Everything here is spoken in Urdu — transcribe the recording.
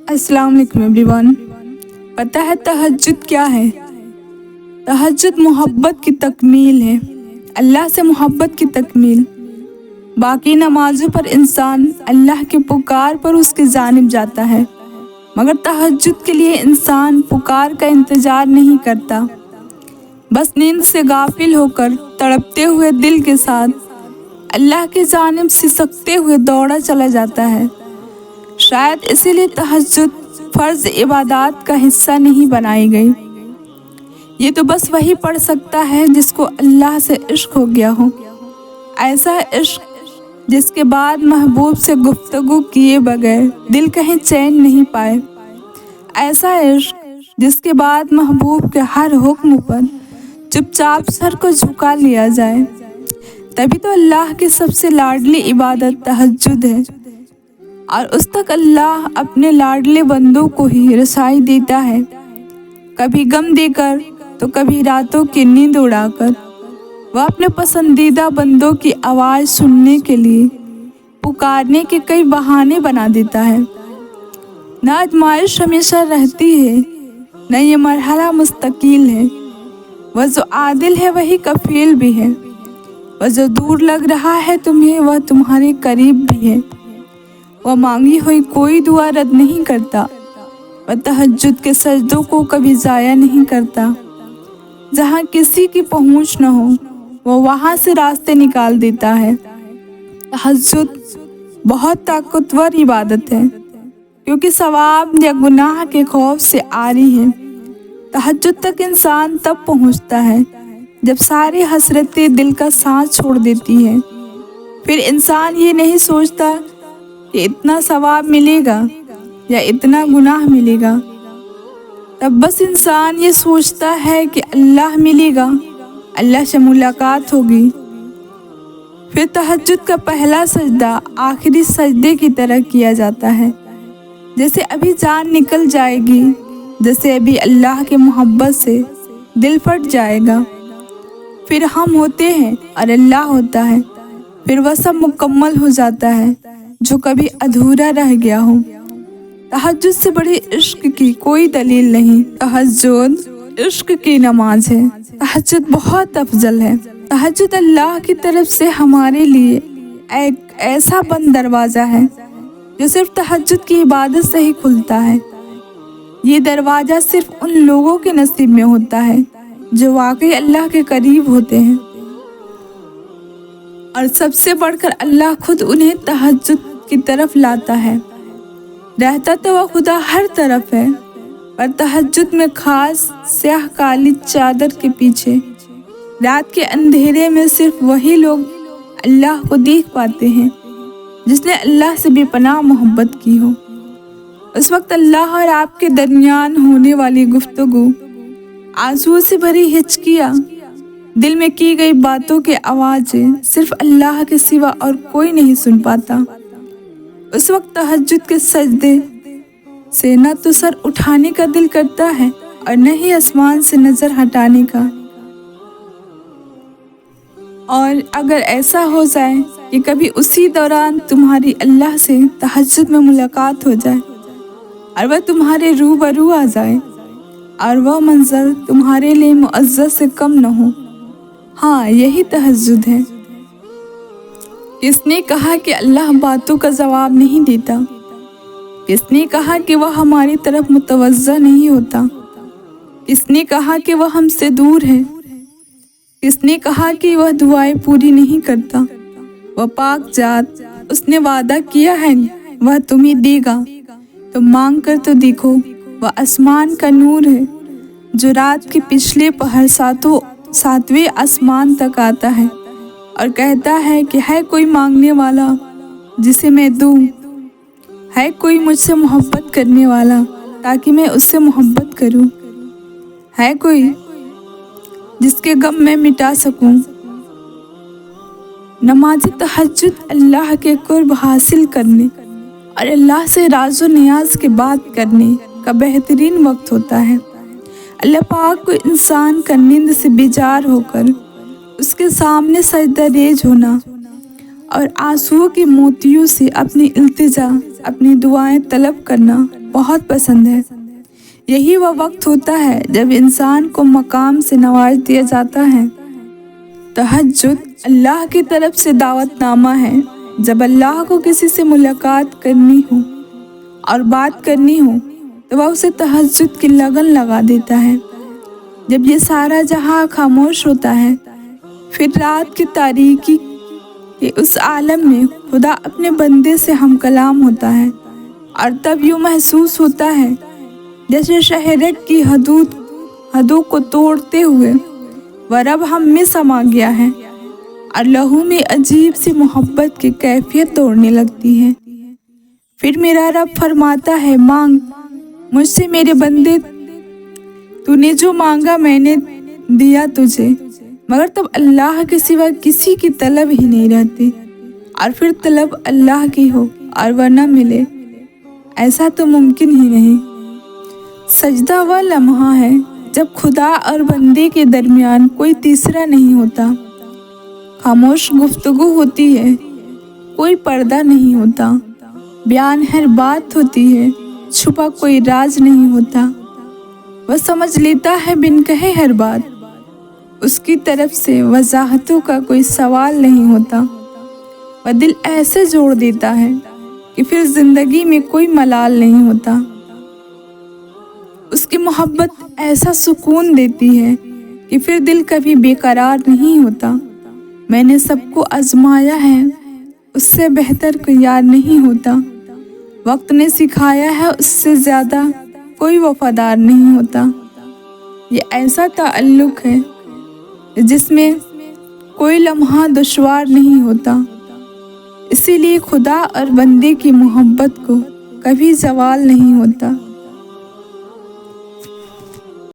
السلام علیکم ایوری ون۔ پتہ ہے تہجد کیا ہے؟ تہجد محبت کی تکمیل ہے، اللہ سے محبت کی تکمیل۔ باقی نمازوں پر انسان اللہ کے پکار پر اس کی جانب جاتا ہے، مگر تہجد کے لیے انسان پکار کا انتظار نہیں کرتا، بس نیند سے غافل ہو کر تڑپتے ہوئے دل کے ساتھ اللہ کی جانب سسکتے ہوئے دوڑا چلا جاتا ہے۔ شاید اسی لیے تہجد فرض عبادات کا حصہ نہیں بنائی گئی۔ یہ تو بس وہی پڑھ سکتا ہے جس کو اللہ سے عشق ہو گیا ہو، ایسا عشق جس کے بعد محبوب سے گفتگو کیے بغیر دل کہیں چین نہیں پائے، ایسا عشق جس کے بعد محبوب کے ہر حکم پر چپ چاپ سر کو جھکا لیا جائے۔ تبھی تو اللہ کی سب سے لاڈلی عبادت تہجد ہے، اور اس تک اللہ اپنے لاڈلے بندوں کو ہی رسائی دیتا ہے، کبھی غم دے کر تو کبھی راتوں کی نیند اڑا کر۔ وہ اپنے پسندیدہ بندوں کی آواز سننے کے لیے پکارنے کے کئی بہانے بنا دیتا ہے۔ نہ آزمائش ہمیشہ رہتی ہے، نہ یہ مرحلہ مستقل ہے۔ وہ جو عادل ہے وہی کفیل بھی ہے، وہ جو دور لگ رہا ہے تمہیں وہ تمہارے قریب بھی ہے۔ وہ مانگی ہوئی کوئی دعا رد نہیں کرتا، وہ تہجد کے سجدوں کو کبھی ضائع نہیں کرتا۔ جہاں کسی کی پہنچ نہ ہو وہ وہاں سے راستے نکال دیتا ہے۔ تہجد بہت طاقتور عبادت ہے، کیونکہ ثواب یا گناہ کے خوف سے عاری ہے۔ تہجد تک انسان تب پہنچتا ہے جب ساری حسرتیں دل کا سانس چھوڑ دیتی ہے۔ پھر انسان یہ نہیں سوچتا کہ اتنا ثواب ملے گا یا اتنا گناہ ملے گا، تب بس انسان یہ سوچتا ہے کہ اللہ ملے گا، اللہ سے ملاقات ہوگی۔ پھر تہجد کا پہلا سجدہ آخری سجدے کی طرح کیا جاتا ہے، جیسے ابھی جان نکل جائے گی، جیسے ابھی اللہ کی محبت سے دل پھٹ جائے گا۔ پھر ہم ہوتے ہیں اور اللہ ہوتا ہے، پھر وہ سب مکمل ہو جاتا ہے جو کبھی ادھورا رہ گیا ہو۔ تہجد سے بڑی عشق کی کوئی دلیل نہیں۔ تہجد عشق کی نماز ہے، تہجد بہت افضل ہے۔ تہجد اللہ کی طرف سے ہمارے لیے ایک ایسا بند دروازہ ہے جو صرف تہجد کی عبادت سے ہی کھلتا ہے۔ یہ دروازہ صرف ان لوگوں کے نصیب میں ہوتا ہے جو واقعی اللہ کے قریب ہوتے ہیں، اور سب سے بڑھ کر اللہ خود انہیں تہجد کی طرف لاتا ہے۔ رہتا تو وہ خدا ہر طرف ہے، پر تہجد میں خاص سیاہ کالی چادر کے پیچھے رات کے اندھیرے میں صرف وہی لوگ اللہ کو دیکھ پاتے ہیں جس نے اللہ سے بے پناہ محبت کی ہو۔ اس وقت اللہ اور آپ کے درمیان ہونے والی گفتگو، آنسو سے بھری ہچکیاں، دل میں کی گئی باتوں کی آوازیں صرف اللہ کے سوا اور کوئی نہیں سن پاتا۔ اس وقت تہجد کے سجدے سے نہ تو سر اٹھانے کا دل کرتا ہے اور نہ ہی آسمان سے نظر ہٹانے کا۔ اور اگر ایسا ہو جائے کہ کبھی اسی دوران تمہاری اللہ سے تہجد میں ملاقات ہو جائے اور وہ تمہارے روبرو آ جائے اور وہ منظر تمہارے لیے معزز سے کم نہ ہو، ہاں یہی تہجد ہے۔ کس نے کہا کہ اللہ باتوں کا جواب نہیں دیتا؟ کس نے کہا کہ وہ ہماری طرف متوجہ نہیں ہوتا؟ کس نے کہا کہ وہ ہم سے دور ہے؟ کس نے کہا کہ وہ دعائیں پوری نہیں کرتا؟ وہ پاک ذات، اس نے وعدہ کیا ہے وہ تمہیں دے گا، تم مانگ کر تو دیکھو۔ وہ آسمان کا نور ہے جو رات کے پچھلے پہر ساتویں آسمان تک آتا ہے اور کہتا ہے کہ ہے کوئی مانگنے والا جسے میں دوں، ہے کوئی مجھ سے محبت کرنے والا تاکہ میں اس سے محبت کروں، ہے کوئی جس کے غم میں مٹا سکوں۔ نماز تہجد اللہ کے قرب حاصل کرنے اور اللہ سے راز و نیاز کی بات کرنے کا بہترین وقت ہوتا ہے۔ اللہ پاک کو انسان کا نیند سے بیدار ہو کر اس کے سامنے سجدہ ریز ہونا اور آنسوؤں کی موتیوں سے اپنی التجا، اپنی دعائیں طلب کرنا بہت پسند ہے۔ یہی وہ وقت ہوتا ہے جب انسان کو مقام سے نواز دیا جاتا ہے۔ تہجد اللہ کی طرف سے دعوت نامہ ہے۔ جب اللہ کو کسی سے ملاقات کرنی ہو اور بات کرنی ہو تو وہ اسے تہجد کی لگن لگا دیتا ہے۔ جب یہ سارا جہاں خاموش ہوتا ہے، پھر رات کی تاریکی کے اس عالم میں خدا اپنے بندے سے ہم کلام ہوتا ہے، اور تب یوں محسوس ہوتا ہے جیسے شہرک کی حدوں کو توڑتے ہوئے وہ رب ہم میں سما گیا ہے، اور لہو میں عجیب سی محبت کی کیفیت دوڑنے لگتی ہے۔ پھر میرا رب فرماتا ہے، مانگ مجھ سے میرے بندے، تو نے جو مانگا میں نے دیا تجھے۔ مگر تب اللہ کے سوا کسی کی طلب ہی نہیں رہتی، اور پھر طلب اللہ کی ہو اور وہ نہ ملے، ایسا تو ممکن ہی نہیں۔ سجدہ وہ لمحہ ہے جب خدا اور بندے کے درمیان کوئی تیسرا نہیں ہوتا، خاموش گفتگو ہوتی ہے، کوئی پردہ نہیں ہوتا، بیان ہر بات ہوتی ہے، چھپا کوئی راز نہیں ہوتا، وہ سمجھ لیتا ہے بن کہے ہر بات، اس کی طرف سے وضاحتوں کا کوئی سوال نہیں ہوتا، وہ دل ایسے جوڑ دیتا ہے کہ پھر زندگی میں کوئی ملال نہیں ہوتا، اس کی محبت ایسا سکون دیتی ہے کہ پھر دل کبھی بے قرار نہیں ہوتا۔ میں نے سب کو آزمایا ہے، اس سے بہتر کوئی یار نہیں ہوتا، وقت نے سکھایا ہے اس سے زیادہ کوئی وفادار نہیں ہوتا۔ یہ ایسا تعلق ہے جس میں کوئی لمحہ دشوار نہیں ہوتا، اسی لیے خدا اور بندے کی محبت کو کبھی زوال نہیں ہوتا۔